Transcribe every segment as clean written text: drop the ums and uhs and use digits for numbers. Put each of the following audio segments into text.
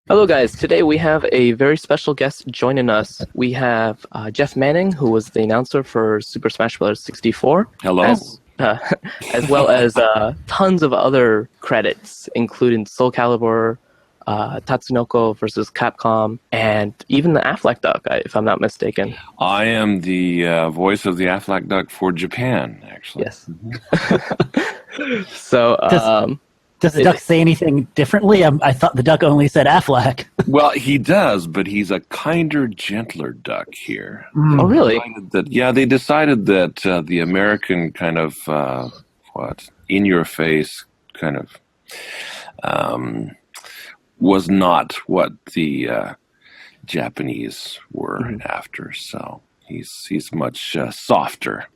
Hello, guys. Today we have a very special guest joining us. We have Jeff Manning, who was the announcer for Super Smash Bros. 64. Hello. As well as tons of other credits, including Soul Calibur, Tatsunoko versus Capcom, and even the Aflac Duck, if I'm not mistaken. I am the voice of the Aflac Duck for Japan, actually. Yes. So, does the duck say anything differently? I thought the duck only said Aflac. Well, he does, but he's a kinder, gentler duck here. Oh, really? They decided that the American kind of, in-your-face kind of was not what the Japanese were after. So he's much softer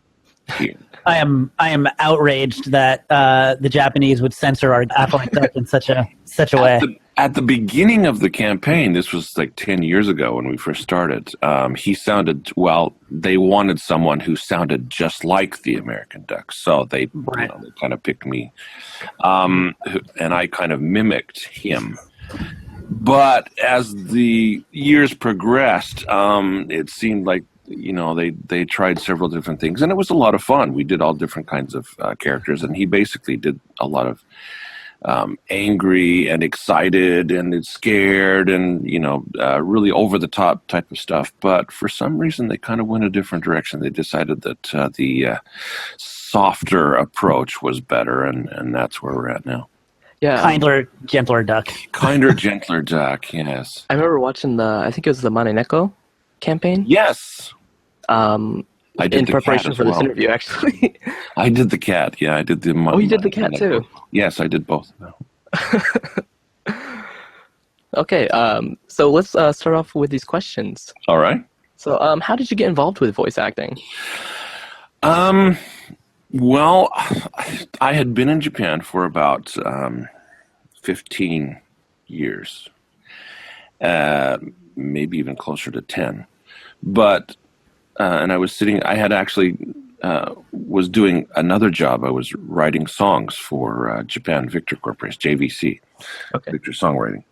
here. I am outraged that the Japanese would censor our Aflac Duck in such a way. At the beginning of the campaign, this was like 10 years ago when we first started, he sounded, they wanted someone who sounded just like the American Duck. So they kind of picked me. And I kind of mimicked him. But as the years progressed, it seemed like, they tried several different things, and it was a lot of fun. We did all different kinds of characters, and he basically did a lot of angry and excited and scared and, really over-the-top type of stuff. But for some reason, they kind of went a different direction. They decided that the softer approach was better, and that's where we're at now. Yeah. Kinder, gentler duck. Kinder, gentler duck, yes. I remember watching I think it was the Maneneko campaign. Yes. I did in preparation for this interview, actually. I did the cat. Yeah, I did the. Oh, you did the cat too. Yes, I did both. Okay, so let's start off with these questions. All right. So, how did you get involved with voice acting? Well, I had been in Japan for about 15 years, maybe even closer to 10. But and I had actually was doing another job. I was writing songs for Japan Victor Corporation, JVC, Victor Songwriting.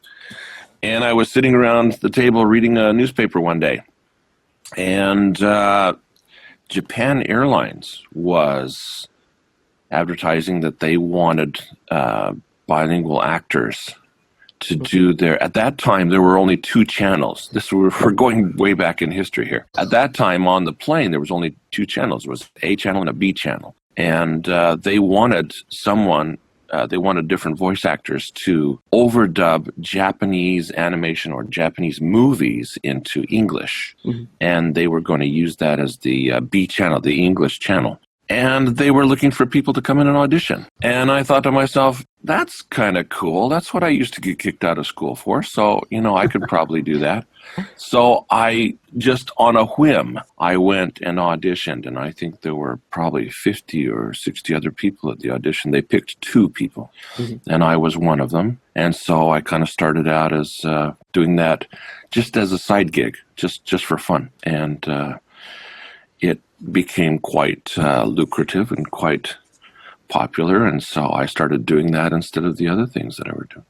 And I was sitting around the table reading a newspaper one day, and Japan Airlines was advertising that they wanted bilingual actors to do at that time, there were only 2 channels. We're going way back in history here. At that time on the plane, there was only 2 channels. There was A channel and a B channel. And they wanted different voice actors to overdub Japanese animation or Japanese movies into English. Mm-hmm. And they were going to use that as the B channel, the English channel. And they were looking for people to come in and audition. And I thought to myself, that's kind of cool. That's what I used to get kicked out of school for. So, I could probably do that. So I just on a whim, I went and auditioned. And I think there were probably 50 or 60 other people at the audition. They picked 2 people. Mm-hmm. And I was one of them. And so I kind of started out as doing that just as a side gig, just for fun. And it became quite lucrative and quite popular, and so I started doing that instead of the other things that I were doing.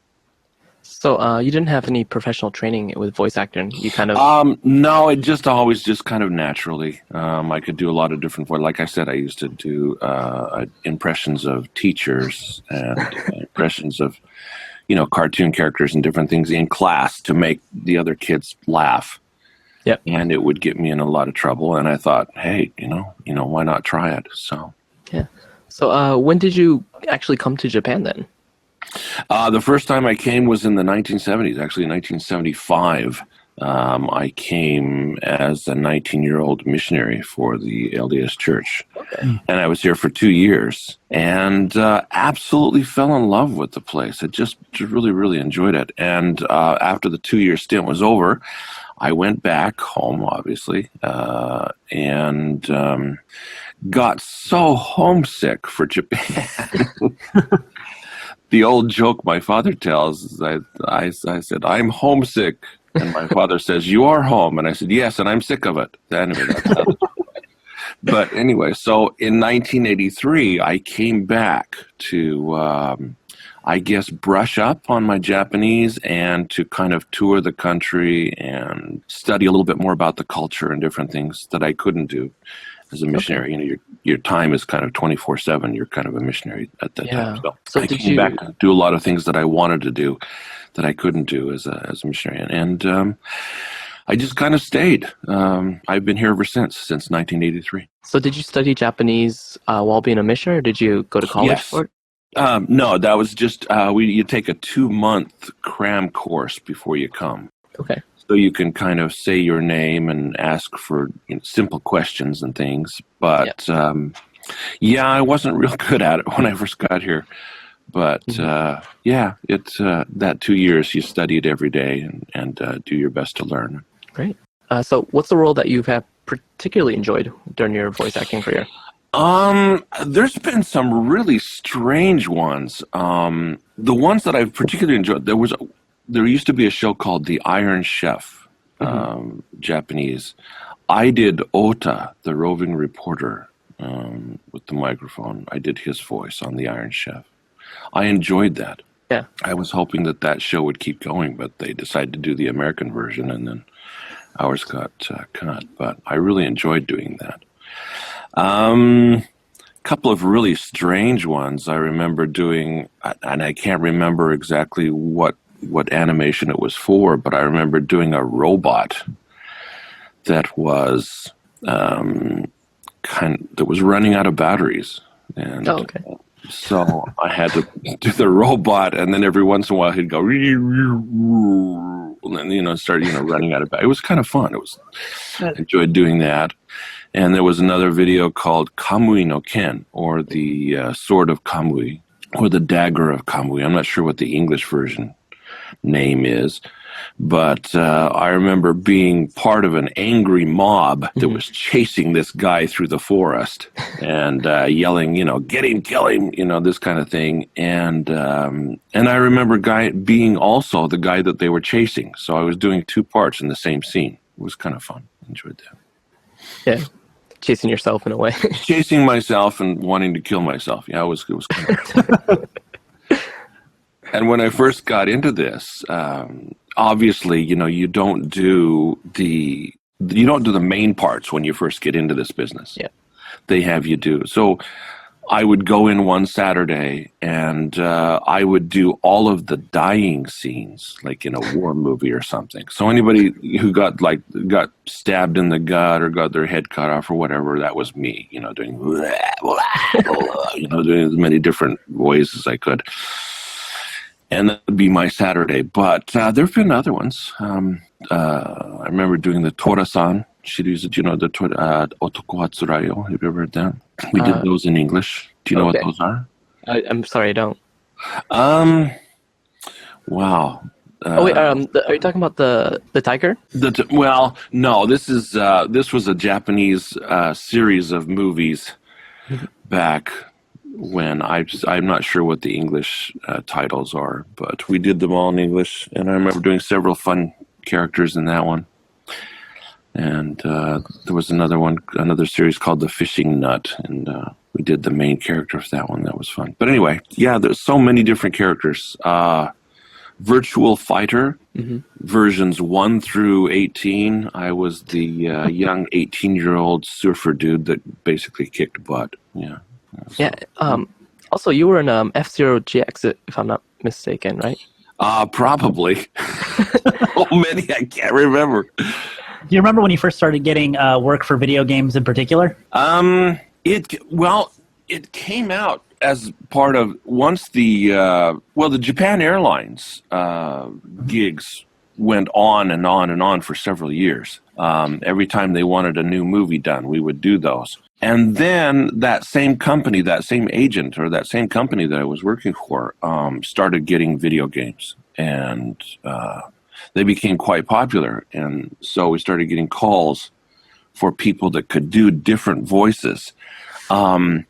So you didn't have any professional training with voice acting? You kind of no, it just always just kind of naturally. I could do a lot of different voices. Like I said, I used to do impressions of teachers and impressions of cartoon characters and different things in class to make the other kids laugh. Yep. And it would get me in a lot of trouble. And I thought, hey, why not try it? So, yeah. So when did you actually come to Japan then? The first time I came was in the 1970s, actually 1975. I came as a 19-year-old missionary for the LDS Church. Okay. And I was here for 2 years and absolutely fell in love with the place. I just really, really enjoyed it. And after the 2-year stint was over, I went back home, obviously, and got so homesick for Japan. The old joke my father tells is I said, I'm homesick. And my father says, you are home. And I said, yes, and I'm sick of it. Anyway, But anyway, so in 1983, I came back to, I guess, brush up on my Japanese and to kind of tour the country and study a little bit more about the culture and different things that I couldn't do as a missionary. You know, your time is kind of 24/7. You're kind of a missionary at that time. So I came back to do a lot of things that I wanted to do that I couldn't do as a missionary. And I just kind of stayed. I've been here ever since 1983. So did you study Japanese while being a missionary, or did you go to college for it? No, that was just, you take a 2-month cram course before you come. Okay. So you can kind of say your name and ask for simple questions and things. But I wasn't real good at it when I first got here. But it's that 2 years you study it every day and do your best to learn. Great. So what's the role that you have particularly enjoyed during your voice acting career? There's been some really strange ones. The ones that I've particularly enjoyed, there used to be a show called The Iron Chef, Japanese. I did Ota, the roving reporter, with the microphone. I did his voice on The Iron Chef. I enjoyed that. Yeah. I was hoping that show would keep going, but they decided to do the American version, and then ours got cut. But I really enjoyed doing that. Couple of really strange ones I remember doing, and I can't remember exactly what animation it was for, but I remember doing a robot that was that was running out of batteries, and so I had to do the robot, and then every once in a while he'd go, and then start running out of batteries. It was kind of fun. I enjoyed doing that. And there was another video called Kamui no Ken, or the Sword of Kamui, or the Dagger of Kamui. I'm not sure what the English version name is, but I remember being part of an angry mob that was chasing this guy through the forest and yelling, get him, kill him, this kind of thing. And I remember being also the guy that they were chasing. So I was doing 2 parts in the same scene. It was kind of fun. Enjoyed that. Yeah. Chasing yourself in a way. Chasing myself and wanting to kill myself. Yeah, it was kind of fun. And when I first got into this, obviously, you don't do the main parts when you first get into this business. Yeah. They have you do. So I would go in one Saturday and I would do all of the dying scenes, like in a war movie or something. So anybody who got stabbed in the gut or got their head cut off or whatever, that was me, doing, doing as many different ways as I could. And that would be my Saturday. But there have been other ones. I remember doing the Tora-san series, the Otoko wa Tsurayo. Have you ever heard that? We did those in English. Do you know what those are? I'm sorry, I don't. Wow. Are you talking about the tiger? Well, no. This was a Japanese series of movies back when I'm not sure what the English titles are, but we did them all in English, and I remember doing several fun characters in that one. And there was another series called The Fishing Nut, and we did the main character of that one. That was fun. But anyway, yeah, there's so many different characters. Virtual Fighter, versions 1 through 18. I was the young 18-year-old surfer dude that basically kicked butt. Yeah. Yeah. Also, you were in F-Zero GX, if I'm not mistaken, right? Probably. So many, I can't remember. Do you remember when you first started getting work for video games in particular? It came out as part of once the Japan Airlines gigs went on and on and on for several years. Every time they wanted a new movie done, we would do those. And then that same company, that same agent, or that same company that I was working for, started getting video games, and they became quite popular. And so we started getting calls for people that could do different voices. A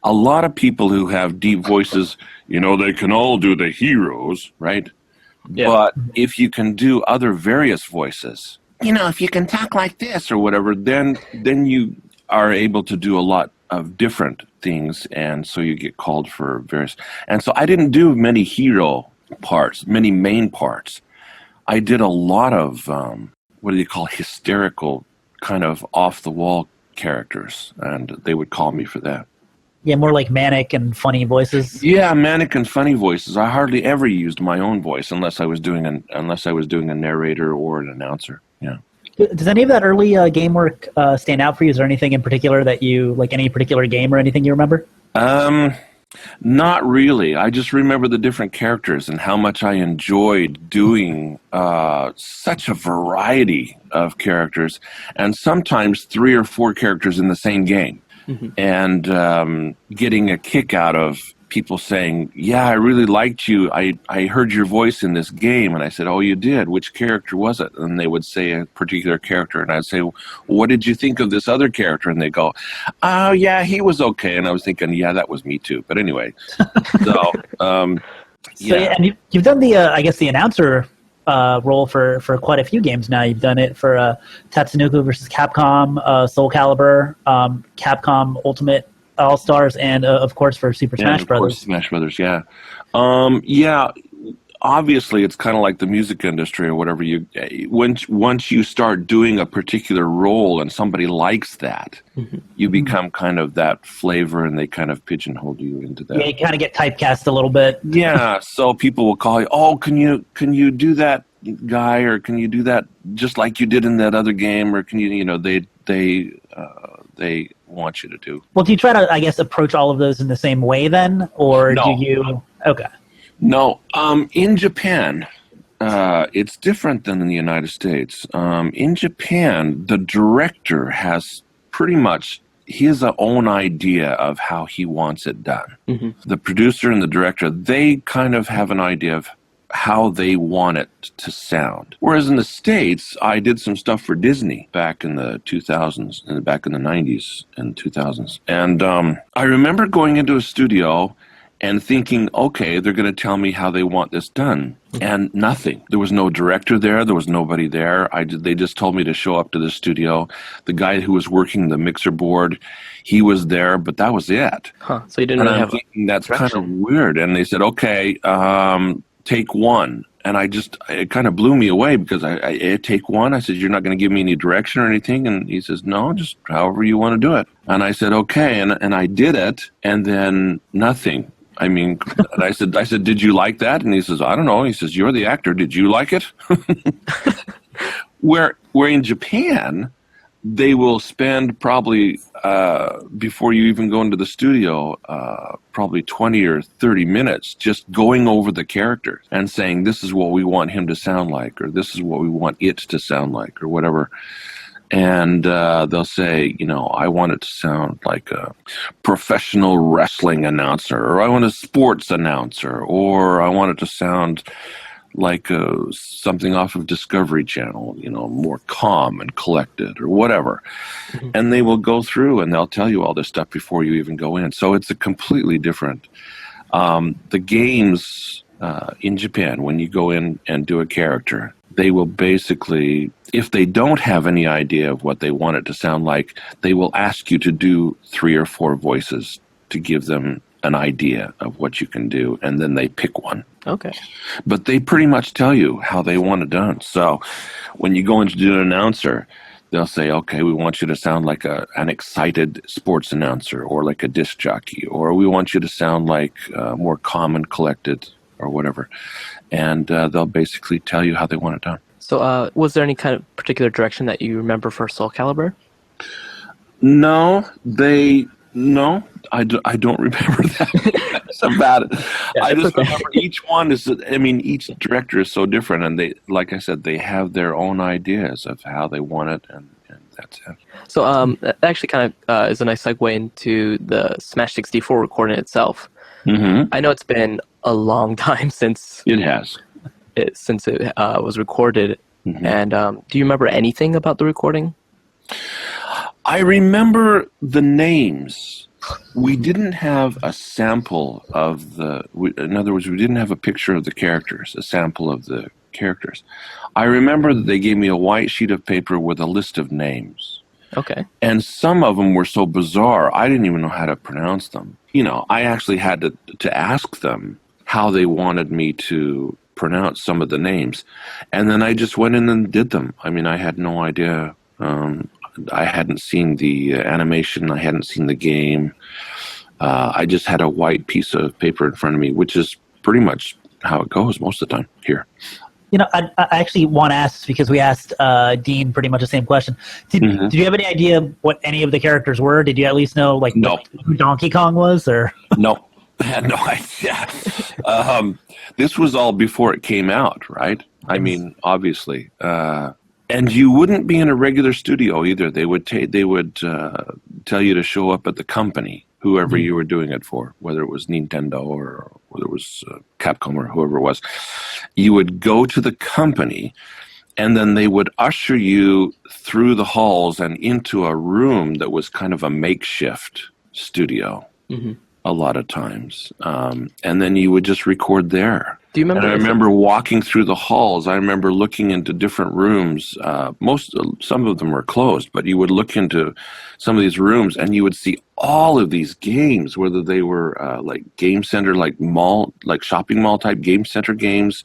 lot of people who have deep voices, they can all do the heroes, right? Yeah. But if you can do other various voices, if you can talk like this or whatever, then you are able to do a lot of different things, and so you get called for various. And so I didn't do many hero parts, many main parts. I did a lot of what do you call hysterical, kind of off the wall characters, and they would call me for that. Yeah, more like manic and funny voices. Yeah, manic and funny voices. I hardly ever used my own voice unless I was doing a narrator or an announcer. Yeah. Does any of that early game work stand out for you? Is there anything in particular that you like? Any particular game or anything you remember? Not really. I just remember the different characters and how much I enjoyed doing such a variety of characters, and sometimes 3 or 4 characters in the same game. Mm-hmm. And getting a kick out of people saying, yeah, I really liked you. I heard your voice in this game. And I said, oh, you did? Which character was it? And they would say a particular character. And I'd say, well, what did you think of this other character? And they go, oh, yeah, he was okay. And I was thinking, yeah, that was me too. But anyway, so, yeah. And you've done the, I guess, the announcer role for quite a few games now. You've done it for Tatsunoko versus Capcom, Soul Calibur, Capcom Ultimate All-Stars, and of course for Super Smash Brothers. Smash Brothers, yeah. Yeah, obviously it's kind of like the music industry or whatever. Once you start doing a particular role and somebody likes that, mm-hmm. you become kind of that flavor, and they kind of pigeonhole you into that. Yeah, you kind of get typecast a little bit. Yeah, so people will call you, oh, can you do that guy, or can you do that just like you did in that other game, or can you, they want you to do. Well, do you try to, I guess, approach all of those in the same way then, or no. do you? Okay. No, in Japan, it's different than in the United States. In Japan, the director has pretty much his own idea of how he wants it done. Mm-hmm. The producer and the director, they kind of have an idea of how they want it to sound. Whereas in the States, I did some stuff for Disney back in the 2000s, and back in the 90s and 2000s. And I remember going into a studio and thinking, okay, they're going to tell me how they want this done. And nothing. There was no director there. There was nobody there. They just told me to show up to the studio. The guy who was working the mixer board, he was there, but that was it. Huh. So you didn't really have thinking, that's kind of weird. And they said, okay, take one. And it kind of blew me away, because I take one. I said, you're not going to give me any direction or anything? And he says, no, just however you want to do it. And I said, okay. And I did it, and then nothing. I mean, and I said, did you like that? And he says, I don't know. He says, you're the actor. Did you like it? Where in Japan, they will spend probably, before you even go into the studio, probably 20 or 30 minutes just going over the characters and saying, this is what we want him to sound like, or this is what we want it to sound like, or whatever. And they'll say, I want it to sound like a professional wrestling announcer, or I want a sports announcer, or I want it to sound like something off of Discovery Channel, more calm and collected, or whatever. Mm-hmm. And they will go through and they'll tell you all this stuff before you even go in. So it's a completely different. The games in Japan, when you go in and do a character, they will basically, if they don't have any idea of what they want it to sound like, they will ask you to do 3 or 4 voices to give them an idea of what you can do, and then they pick one. Okay. But they pretty much tell you how they want it done. So when you go in to do an announcer, they'll say, okay, we want you to sound like an excited sports announcer, or like a disc jockey, or we want you to sound like more calm and collected, or whatever. And they'll basically tell you how they want it done. So was there any kind of particular direction that you remember for Soul Calibur? No, I don't remember that. That's about it. Yeah, I just remember each one each director is so different, and they, like I said, they have their own ideas of how they want it, and that's it. So that actually kind of is a nice segue into the Smash 64 recording itself. Mm-hmm. I know it's been a long time since it was recorded. Mm-hmm. And do you remember anything about the recording? I remember the names. We didn't have a sample of in other words, we didn't have a picture of the characters, a sample of the characters. I remember that they gave me a white sheet of paper with a list of names. Okay. And some of them were so bizarre, I didn't even know how to pronounce them. I actually had to ask them how they wanted me to pronounce some of the names. And then I just went in and did them. I mean, I had no idea. I hadn't seen the animation. I hadn't seen the game. I just had a white piece of paper in front of me, which is pretty much how it goes most of the time here. I actually want to ask because we asked Dean pretty much the same question. Did you have any idea what any of the characters were? Did you at least know No. who Donkey Kong was? Or No, I had no idea. This was all before it came out, right? I mean, obviously. And you wouldn't be in a regular studio either. They would tell you to show up at the company, whoever you were doing it for, whether it was Nintendo or whether it was Capcom or whoever it was. You would go to the company, and then they would usher you through the halls and into a room that was kind of a makeshift studio a lot of times. And then you would just record there. Do you remember? And I remember walking through the halls. I remember looking into different rooms. Some of them were closed, but you would look into some of these rooms, and you would see all of these games, whether they were like game center, like mall, like shopping mall type game center games,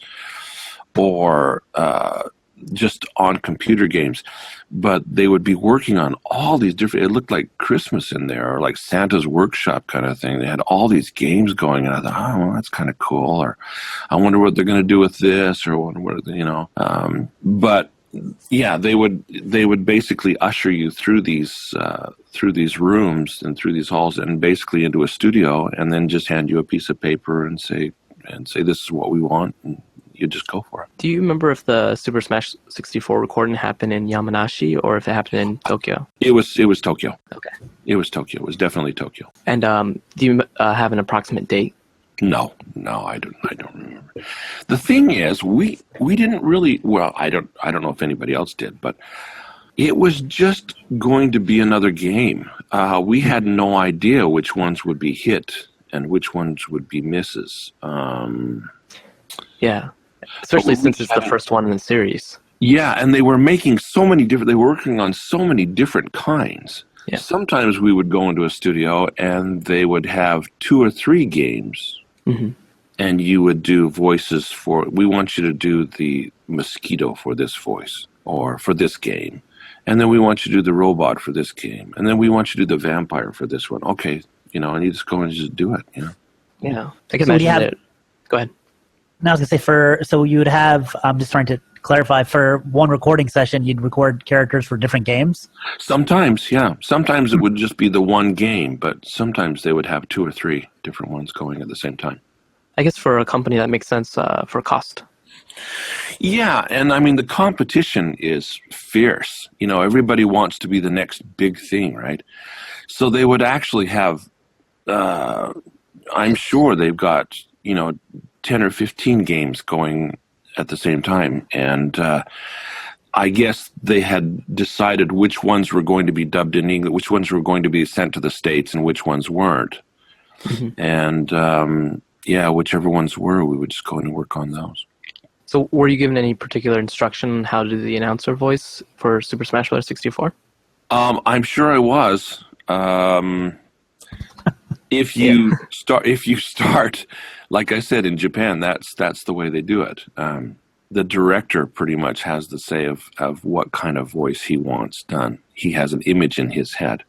or just on computer games. But they would be working on all these different. It looked like Christmas in there, or like Santa's workshop kind of thing. They had all these games going, and I thought, oh, well, that's kind of cool. Or I wonder what they're going to do with this, or what. But yeah, they would basically usher you through these rooms and through these halls, and basically into a studio, and then just hand you a piece of paper and say this is what we want. And you just go for it. Do you remember if the Super Smash 64 recording happened in Yamanashi or if it happened in Tokyo? It was Tokyo. Okay. It was Tokyo. It was definitely Tokyo. And do you have an approximate date? No, I don't remember. The thing is, we didn't really. Well, I don't know if anybody else did, but it was just going to be another game. We had no idea which ones would be hit and which ones would be misses. Yeah. Especially since it's the first one in the series. Yeah, and they were making so many different. They were working on so many different kinds. Yeah. Sometimes we would go into a studio and they would have 2 or 3 games, and you would do voices for. We want you to do the mosquito for this voice or for this game, and then we want you to do the robot for this game, and then we want you to do the vampire for this one. Okay, and you just go and just do it. Yeah, I can imagine it. Go ahead. Now I was going to say so you would have, I'm just trying to clarify, for one recording session, you'd record characters for different games? Sometimes, yeah. Sometimes it would just be the one game, but sometimes they would have 2 or 3 different ones going at the same time. I guess for a company that makes sense for cost. Yeah, and I mean, the competition is fierce. Everybody wants to be the next big thing, right? So they would actually have, I'm sure they've got, 10 or 15 games going at the same time. And I guess they had decided which ones were going to be dubbed in English, which ones were going to be sent to the States, and which ones weren't. And whichever ones were, we would just go in and work on those. So were you given any particular instruction on how to do the announcer voice for Super Smash Bros. 64? I'm sure I was. If you start, like I said, in Japan, that's the way they do it. The director pretty much has the say of what kind of voice he wants done. He has an image in his head.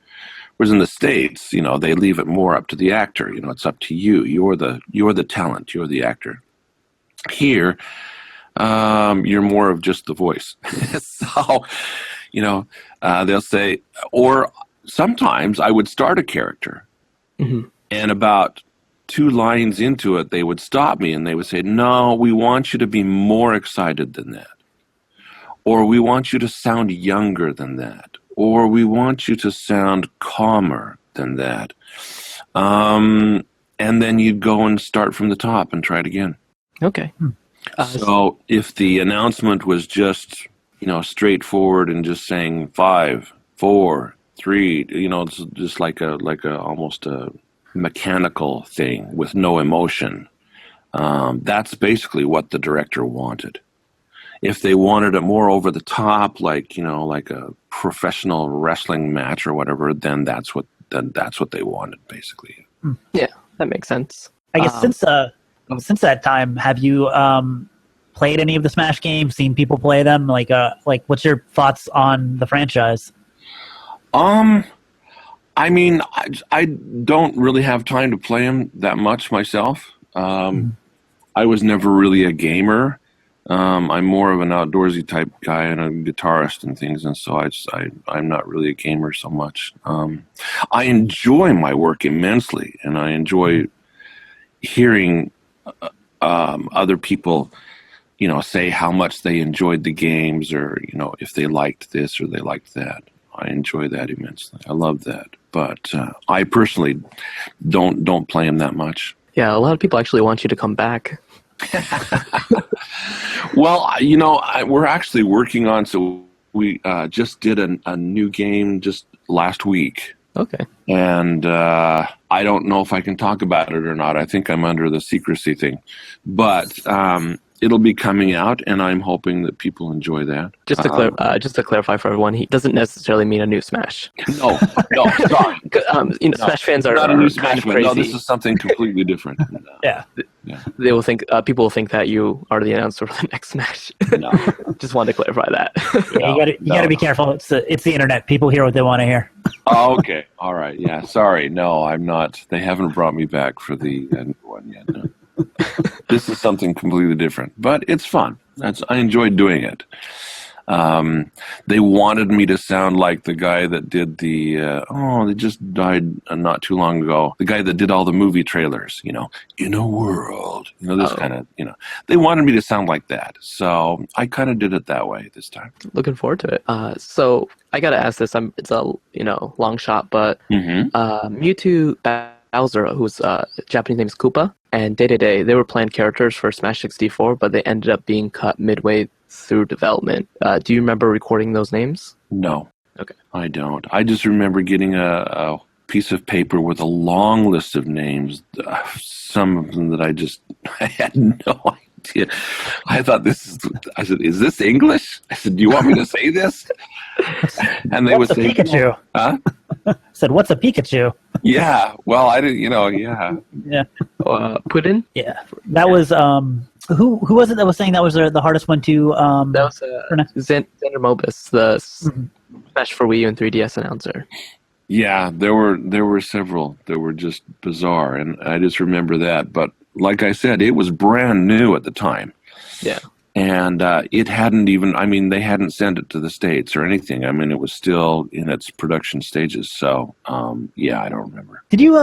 Whereas in the States, they leave it more up to the actor. It's up to you. You're the talent. You're the actor. Here, you're more of just the voice. So, they'll say, or sometimes I would start a character. And about 2 lines into it, they would stop me and they would say, no, we want you to be more excited than that. Or we want you to sound younger than that. Or we want you to sound calmer than that. And then you'd go and start from the top and try it again. Okay. So if the announcement was just, straightforward and just saying 5, 4, 3, it's just like a almost a mechanical thing with no emotion. That's basically what the director wanted. If they wanted it more over the top, like like a professional wrestling match or whatever, then that's what they wanted, basically. Yeah, that makes sense. I guess since that time, have you played any of the Smash games? Seen people play them? Like what's your thoughts on the franchise? I mean, I don't really have time to play them that much myself. I was never really a gamer. I'm more of an outdoorsy type guy and a guitarist and things, and so I'm not really a gamer so much. I enjoy my work immensely, and I enjoy hearing other people, say how much they enjoyed the games, or if they liked this or they liked that. I enjoy that immensely. I love that, but I personally don't play them that much. Yeah, a lot of people actually want you to come back. Well, we're actually working on. So we just did a new game just last week. Okay. And I don't know if I can talk about it or not. I think I'm under the secrecy thing, but it'll be coming out, and I'm hoping that people enjoy that. Just to clarify for everyone, he doesn't necessarily mean a new Smash. No, sorry. Smash fans are not a new kind Smash. of crazy. No, this is something completely different. Yeah. They will think people will think that you are the announcer for the next Smash. No. Just wanted to clarify that. You gotta be careful. It's the internet. People hear what they want to hear. Oh, okay. All right. Yeah. Sorry. No, I'm not. They haven't brought me back for the new one yet. No. This is something completely different, but it's fun. I enjoyed doing it. They wanted me to sound like the guy that did they just died not too long ago. The guy that did all the movie trailers, in a world, this kind of, they wanted me to sound like that. So I kind of did it that way this time. Looking forward to it. So I got to ask this. It's a, long shot, but Mewtwo, Bowser, whose Japanese name is Koopa, and Day, they were planned characters for Smash 64, but they ended up being cut midway through development. Do you remember recording those names? No. Okay. I don't. I just remember getting a piece of paper with a long list of names, some of them that I had no idea. I thought I said, is this English? I said, do you want me to say this? And they would say, Pikachu? Huh? Said, what's a Pikachu? Yeah. Well, I didn't, yeah. Yeah. Puddin? Yeah. That was, who was it that was saying that was the hardest one to, that was Xander Mobus, the Smash for Wii U and 3DS announcer. Yeah, there were several that were just bizarre, and I just remember that. But like I said, it was brand new at the time. Yeah. And it hadn't even, they hadn't sent it to the States or anything. It was still in its production stages. So, yeah, I don't remember. Did you,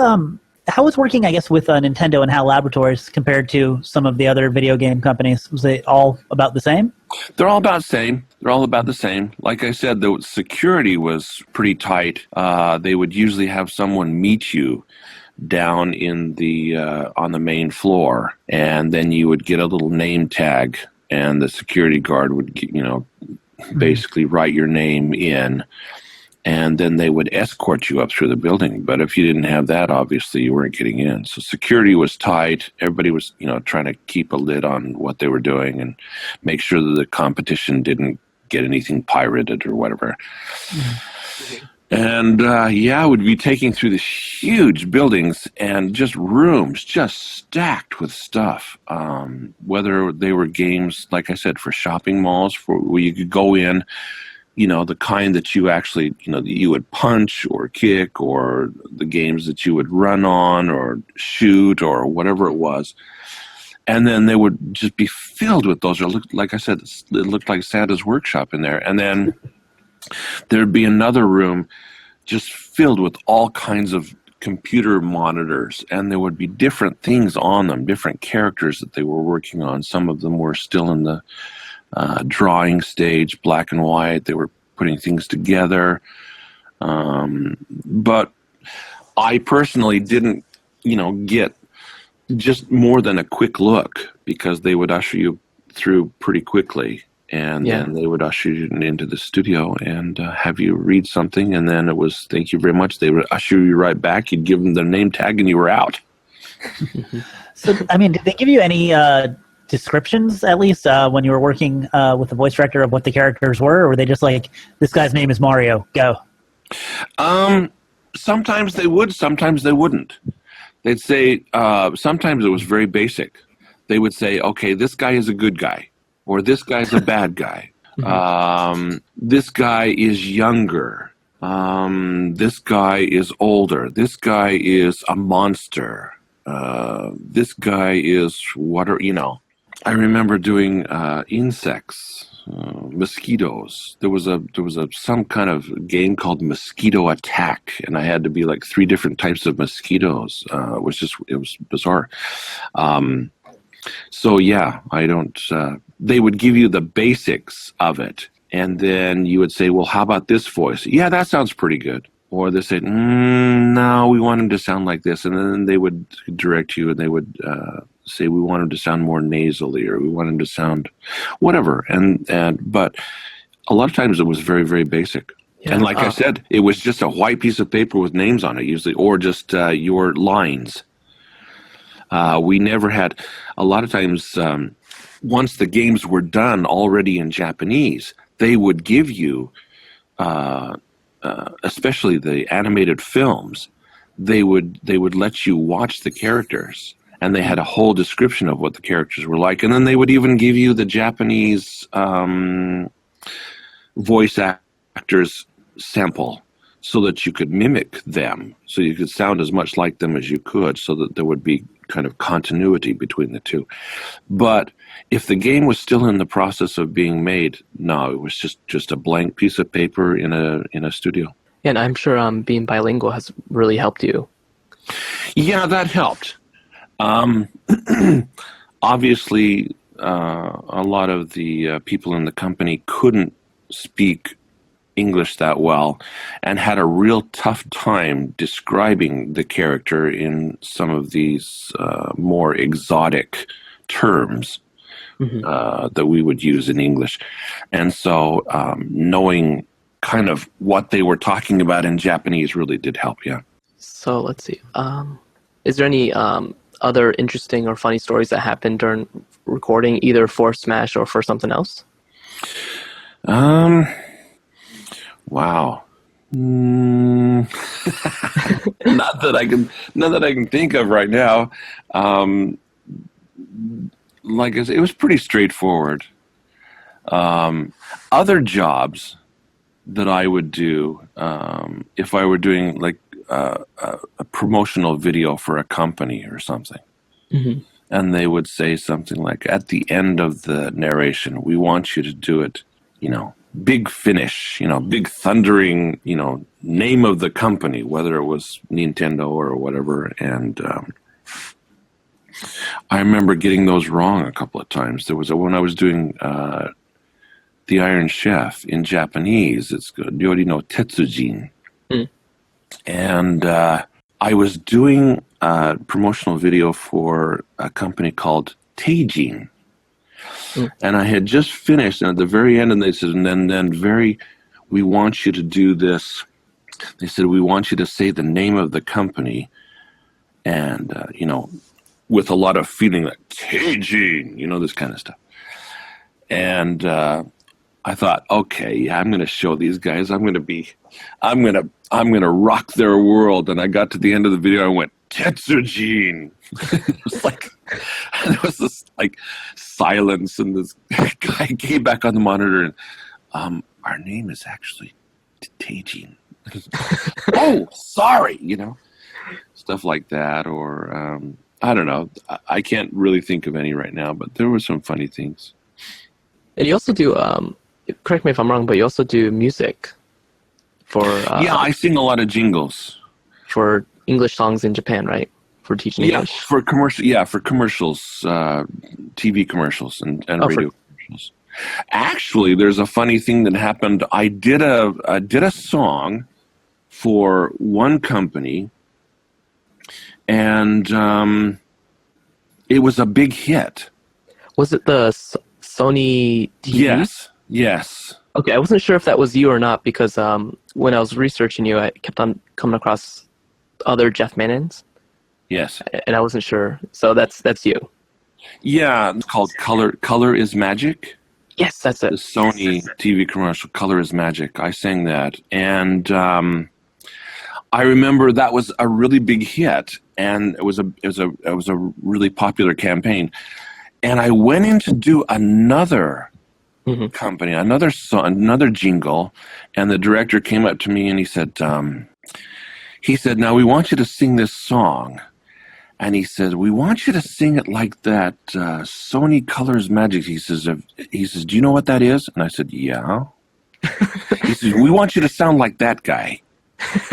how was working, I guess, with Nintendo and HAL Laboratories compared to some of the other video game companies? Was it all about the same? They're all about the same. Like I said, the security was pretty tight. They would usually have someone meet you down in the on the main floor, and then you would get a little name tag, and the security guard would basically write your name in, and then they would escort you up through the building. But if you didn't have that, obviously you weren't getting in. So security was tight. Everybody was trying to keep a lid on what they were doing and make sure that the competition didn't get anything pirated or whatever. And we'd be taking through these huge buildings and just rooms just stacked with stuff. Whether they were games, like I said, for shopping malls, where you could go in, the kind that you actually, that you would punch or kick, or the games that you would run on or shoot or whatever it was. And then they would just be filled with those. Like I said, it looked like Santa's workshop in there. And then there'd be another room just filled with all kinds of computer monitors, and there would be different things on them, different characters that they were working on. Some of them were still in the drawing stage, black and white. They were putting things together. But I personally didn't, get just more than a quick look, because they would usher you through pretty quickly. And then they would usher you into the studio and have you read something. And then it was, thank you very much. They would usher you right back. You'd give them their name tag and you were out. So, did they give you any descriptions at least when you were working with the voice director of what the characters were, or were they just like, this guy's name is Mario, go? Sometimes they would, sometimes they wouldn't. They'd say, sometimes it was very basic. They would say, okay, this guy is a good guy, or this guy's a bad guy. This guy is younger. This guy is older. This guy is a monster. This guy is I remember doing insects, mosquitoes. There was some kind of game called Mosquito Attack, and I had to be like 3 different types of mosquitoes. It was bizarre. So yeah, they would give you the basics of it, and then you would say, well, how about this voice? Yeah, that sounds pretty good. Or they said, no, we want him to sound like this. And then they would direct you, and they would say, we want him to sound more nasally, or we want him to sound whatever. But a lot of times it was very, very basic. Yeah. And like I said, it was just a white piece of paper with names on it usually, or just your lines. We never had, a lot of times, once the games were done already in Japanese, they would give you, especially the animated films, they would let you watch the characters, and they had a whole description of what the characters were like, and then they would even give you the Japanese voice actors sample, so that you could mimic them, so you could sound as much like them as you could, so that there would be kind of continuity between the two. But if the game was still in the process of being made, no, it was just a blank piece of paper in a studio. Yeah, and I'm sure being bilingual has really helped you. Yeah, that helped. Obviously, a lot of the people in the company couldn't speak English that well, and had a real tough time describing the character in some of these more exotic terms that we would use in English. And so knowing kind of what they were talking about in Japanese really did help, yeah. So let's see. Is there any other interesting or funny stories that happened during recording, either for Smash or for something else? Wow. Not that I can think of right now. Like I said, it was pretty straightforward. Other jobs that I would do, if I were doing like a promotional video for a company or something, and they would say something like, at the end of the narration, we want you to do it, big finish, big thundering, name of the company, whether it was Nintendo or whatever. And I remember getting those wrong a couple of times. There was when I was doing The Iron Chef in Japanese, it's Ryori no Tetsujin. And I was doing a promotional video for a company called Teijin. And I had just finished, and at the very end, and they said, and then we want you to do this. They said, we want you to say the name of the company, and, with a lot of feeling, like, Teijin, this kind of stuff. And I thought, okay, yeah, I'm going to show these guys. I'm going to rock their world. And I got to the end of the video, I went, Tetsujin. It was like, there was this like silence, and this guy came back on the monitor, and our name is actually Teijin. Oh, sorry, stuff like that. Or I don't know. I can't really think of any right now, but there were some funny things. And you also do, correct me if I'm wrong, but you also do music for... yeah, I sing a lot of jingles. For English songs in Japan, right? For teaching English? For commercials, TV commercials and radio commercials. Actually, there's a funny thing that happened. I did a song for one company, and it was a big hit. Was it the Sony TV? Yes. Okay, I wasn't sure if that was you or not, because when I was researching you, I kept on coming across other Jeff Mannons. Yes. And I wasn't sure. So that's you. Yeah, it's called Color. Color is Magic. Yes, that's The it. Sony TV commercial, "Color is Magic." I sang that, and I remember that was a really big hit, and it was a really popular campaign. And I went in to do another company, another song, another jingle, and the director came up to me and he said, "Now we want you to sing this song." And he said, "We want you to sing it like that Sony Colors Magic." He says, "Do you know what that is?" And I said, "Yeah." He says, "We want you to sound like that guy."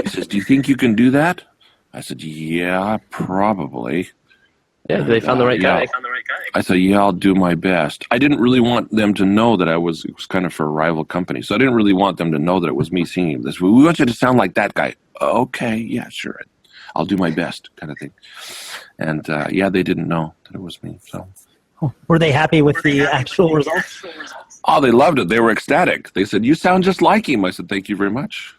He says, "Do you think you can do that?" I said, "Yeah, probably." Yeah, they found the right guy. I said, "Yeah, I'll do my best." I didn't really want them to know that it was kind of for a rival company. So I didn't really want them to know that it was me singing this. "We want you to sound like that guy." "Okay, yeah, sure. I'll do my best," kind of thing. And yeah, they didn't know that it was me. So, Were they happy with the actual results? oh, they loved it. They were ecstatic. They said, "You sound just like him." I said, "Thank you very much."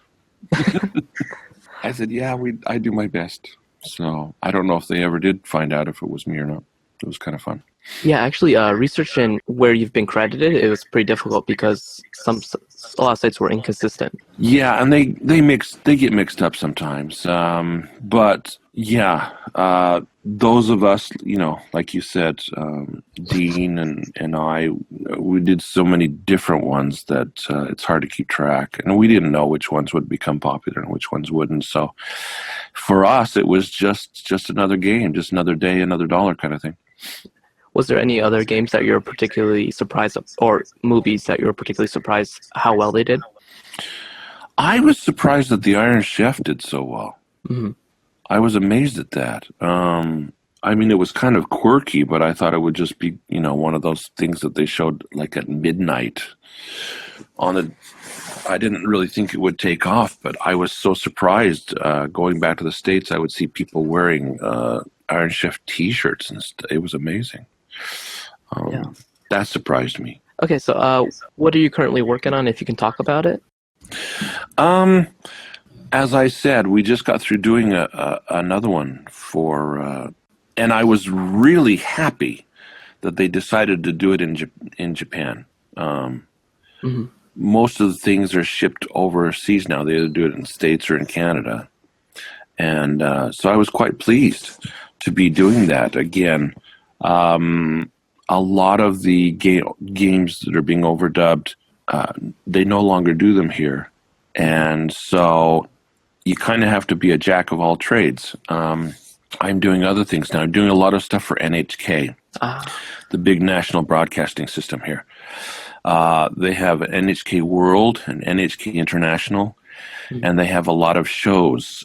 I said, "Yeah, I do my best." So I don't know if they ever did find out if it was me or not. It was kind of fun. Yeah, actually, researching where you've been credited, it was pretty difficult because a lot of sites were inconsistent. Yeah, and they get mixed up sometimes. But yeah, those of us, like you said, Dean and I, we did so many different ones that it's hard to keep track, and we didn't know which ones would become popular and which ones wouldn't. So for us, it was just another game, just another day, another dollar kind of thing. Was there any other games that you're particularly surprised of, or movies that you were particularly surprised how well they did? I was surprised that the Iron Chef did so well. Mm-hmm. I was amazed at that. I mean, it was kind of quirky, but I thought it would just be, one of those things that they showed like at midnight I didn't really think it would take off, but I was so surprised. Going back to the States, I would see people wearing Iron Chef T-shirts, and it was amazing. That surprised me. Okay, so what are you currently working on, if you can talk about it? As I said, we just got through doing another one and I was really happy that they decided to do it in Japan. Most of the things are shipped overseas now. They either do it in the States or in Canada. And so I was quite pleased to be doing that again. A lot of the games that are being overdubbed, they no longer do them here. And so you kind of have to be a jack of all trades. I'm doing other things now. I'm doing a lot of stuff for NHK, the big national broadcasting system here. They have NHK World and NHK International, and they have a lot of shows.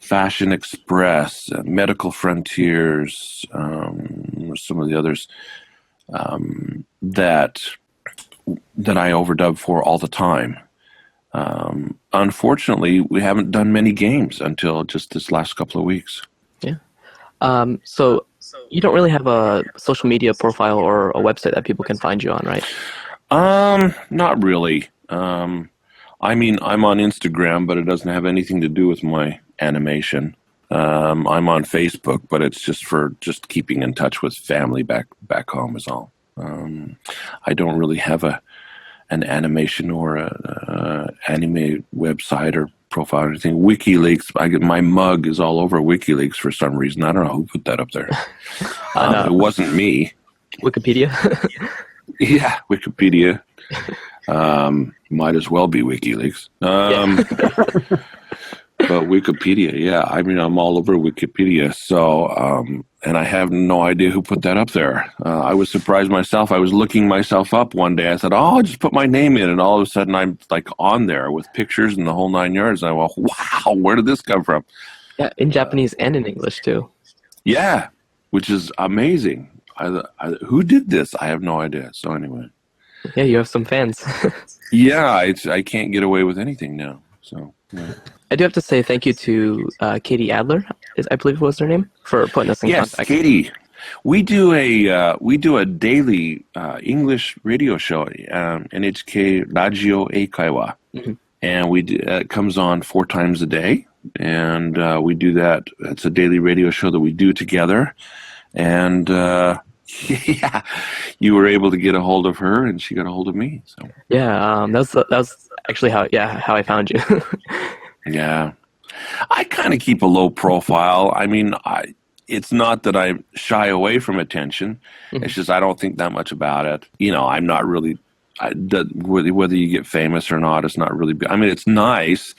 Fashion Express, Medical Frontiers, some of the others that I overdub for all the time. Unfortunately, we haven't done many games until just this last couple of weeks. Yeah. So you don't really have a social media profile or a website that people can find you on, right? Not really. I mean, I'm on Instagram, but it doesn't have anything to do with my animation. I'm on Facebook, but it's just keeping in touch with family back home is all. I don't really have an animation or a anime website or profile or anything. WikiLeaks, my mug is all over WikiLeaks for some reason. I don't know who put that up there. It wasn't me. Wikipedia? Yeah, Wikipedia. Might as well be WikiLeaks. But Wikipedia, yeah. I mean, I'm all over Wikipedia. So, and I have no idea who put that up there. I was surprised myself. I was looking myself up one day. I said, I'll just put my name in. And all of a sudden, I'm like on there with pictures and the whole 9 yards. And I went, wow, where did this come from? Yeah, in Japanese and in English, too. Yeah, which is amazing. Who did this? I have no idea. So anyway. Yeah, you have some fans. Yeah, I can't get away with anything now. So, yeah. I do have to say thank you to Katie Adler, I believe was her name, for putting us in contact. Yes, Katie. We do a daily English radio show, NHK Radio Eikaiwa, and it comes on 4 times a day, and we do that. It's a daily radio show that we do together, And yeah, you were able to get a hold of her, and she got a hold of me. So Yeah, that was actually how I found you. yeah, I kind of keep a low profile. I mean, it's not that I shy away from attention. Mhm. It's just I don't think that much about it. You know, I'm not really. Whether you get famous or not, it's not really. I mean, it's nice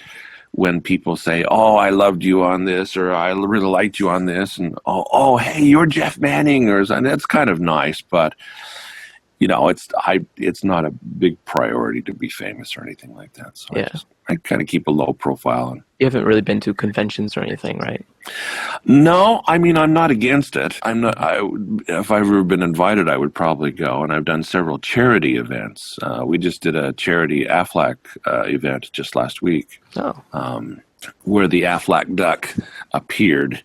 when people say, "Oh, I loved you on this," or "I really liked you on this," and "Oh, hey, you're Jeff Manning," and that's kind of nice. But you know, it's not a big priority to be famous or anything like that. So Yeah. I kind of keep a low profile. And You haven't really been to conventions or anything, right? no, I mean, I'm not against it. I'm not. If I've ever been invited, I would probably go. And I've done several charity events. We just did a charity Aflac event just last week. Oh. Where the Aflac Duck appeared.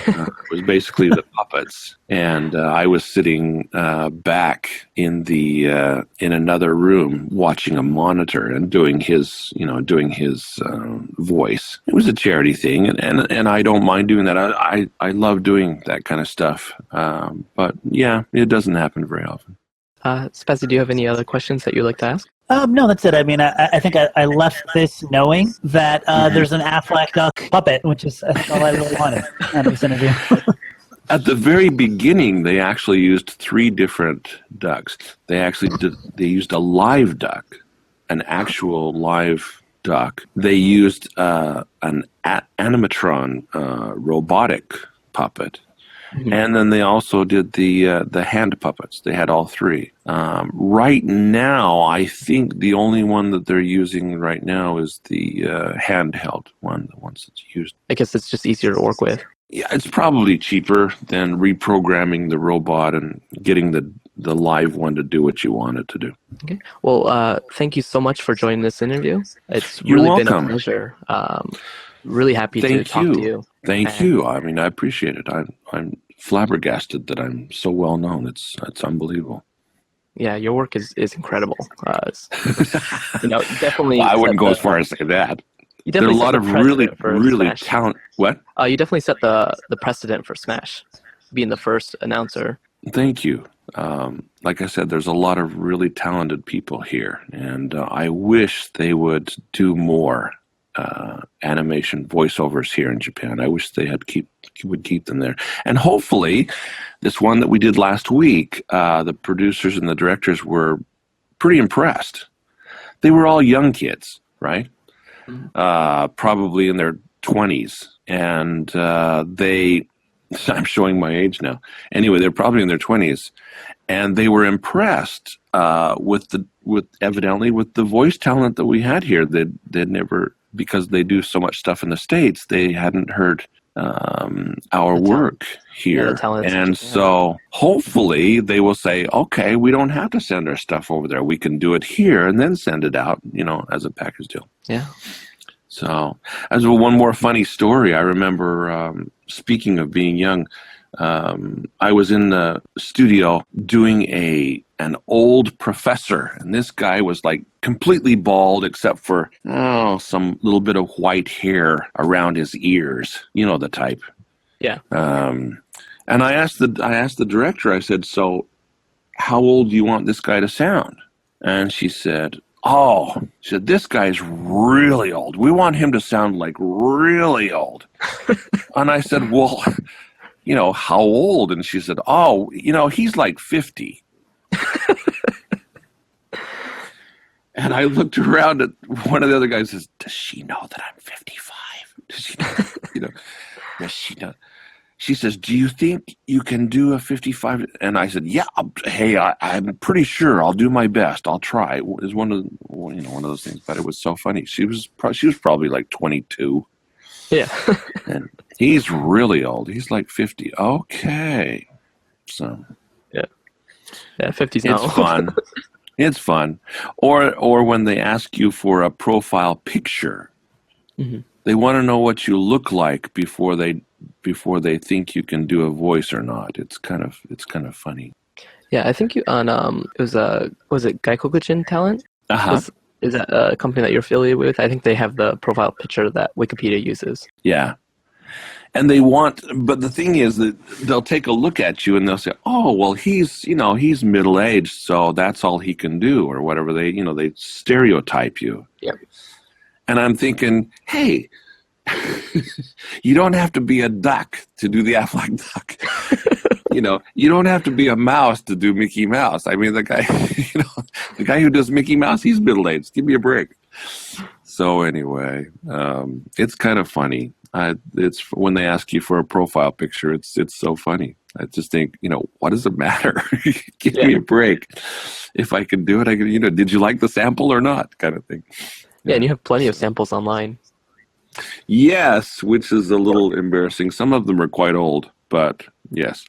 It was basically the puppets, and I was sitting back in in another room watching a monitor and doing his voice. It was a charity thing, and I don't mind doing that. I love doing that kind of stuff. But yeah, it doesn't happen very often. Spazzy, do you have any other questions that you'd like to ask? No, that's it. I mean, I think I left this knowing that there's an Aflac Duck puppet, which is I think all I really wanted out of this interview. At the very beginning, they actually used 3 different ducks. They used a live duck, an actual live duck. They used an animatron robotic puppet. Mm-hmm. And then they also did the hand puppets. They had all 3. Right now, I think the only one that they're using right now is the handheld one, the ones that's used. I guess it's just easier to work with. Yeah, it's probably cheaper than reprogramming the robot and getting the live one to do what you want it to do. Okay. Well, thank you so much for joining this interview. It's You're really welcome. been a pleasure. Really happy to talk to you. Thank you. I mean, I appreciate it. I'm flabbergasted that I'm so well known. It's unbelievable. Yeah, your work is incredible. Definitely. Well, I wouldn't go as far as say that. There are a lot of really talented. What? You definitely set the precedent for Smash, being the first announcer. Thank you. Like I said, there's a lot of really talented people here, and I wish they would do more animation voiceovers here in Japan. I wish they would keep them there. And hopefully, this one that we did last week, the producers and the directors were pretty impressed. They were all young kids, right? Probably in their 20s. And I'm showing my age now. Anyway, they're probably in their 20s. And they were impressed evidently with the voice talent that we had here. They'd never, because they do so much stuff in the States, they hadn't heard our work here. And so hopefully they will say, okay, we don't have to send our stuff over there. We can do it here and then send it out, as a package deal. Yeah. So as one more funny story, I remember, speaking of being young, I was in the studio doing an old professor, and this guy was like completely bald except for some little bit of white hair around his ears. You know the type. Yeah. And I asked the director, I said, so how old do you want this guy to sound? And she said, this guy's really old. We want him to sound like really old. And I said, well, how old? And she said, he's like 50. And I looked around at one of the other guys and says, does she know that I'm 55? Does she know? Does she know? She says, do you think you can do a 55? And I said, yeah, I'm pretty sure I'll do my best. I'll try. It was one of those things, but it was so funny. She was probably like 22. Yeah. And he's really old. He's like 50. Okay. So. Yeah. Yeah, 50's not old. It's fun. It's fun. Or when they ask you for a profile picture, mm-hmm. They want to know what you look like before they think you can do a voice or not. It's kind of funny. Yeah, I think you on was it Gaikokujin Talent? Uh-huh. Is that a company that you're affiliated with? I think they have the profile picture that Wikipedia uses. Yeah. And but the thing is that they'll take a look at you and they'll say, "Oh, well, he's middle aged, so that's all he can do," or whatever. They stereotype you. Yep. And I'm thinking, hey, you don't have to be a duck to do the Aflac Duck. You don't have to be a mouse to do Mickey Mouse. I mean, the guy who does Mickey Mouse, he's middle aged. Give me a break. So anyway, it's kind of funny. It's when they ask you for a profile picture, it's so funny. I just think, what does it matter? Give me a break. If I can do it, I can. Did you like the sample or not? Kind of thing. Yeah, and you have plenty of samples online. Yes, which is a little embarrassing. Some of them are quite old, but yes,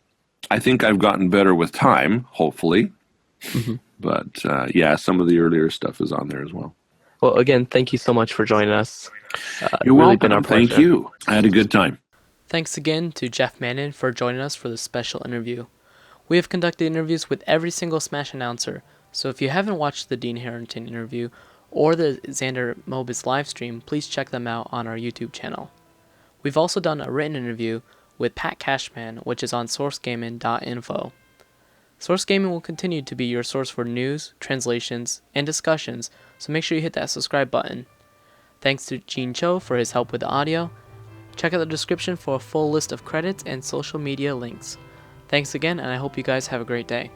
I think I've gotten better with time. Hopefully, but some of the earlier stuff is on there as well. Well, again, thank you so much for joining us. You're really welcome. been our pleasure. Thank you. I had a good time. Thanks again to Jeff Mannon for joining us for this special interview. We have conducted interviews with every single Smash announcer, so if you haven't watched the Dean Harrington interview or the Xander Mobus live stream, please check them out on our YouTube channel. We've also done a written interview with Pat Cashman, which is on sourcegaming.info. Source Gaming will continue to be your source for news, translations, and discussions, so make sure you hit that subscribe button. Thanks to Gene Cho for his help with the audio. Check out the description for a full list of credits and social media links. Thanks again, and I hope you guys have a great day.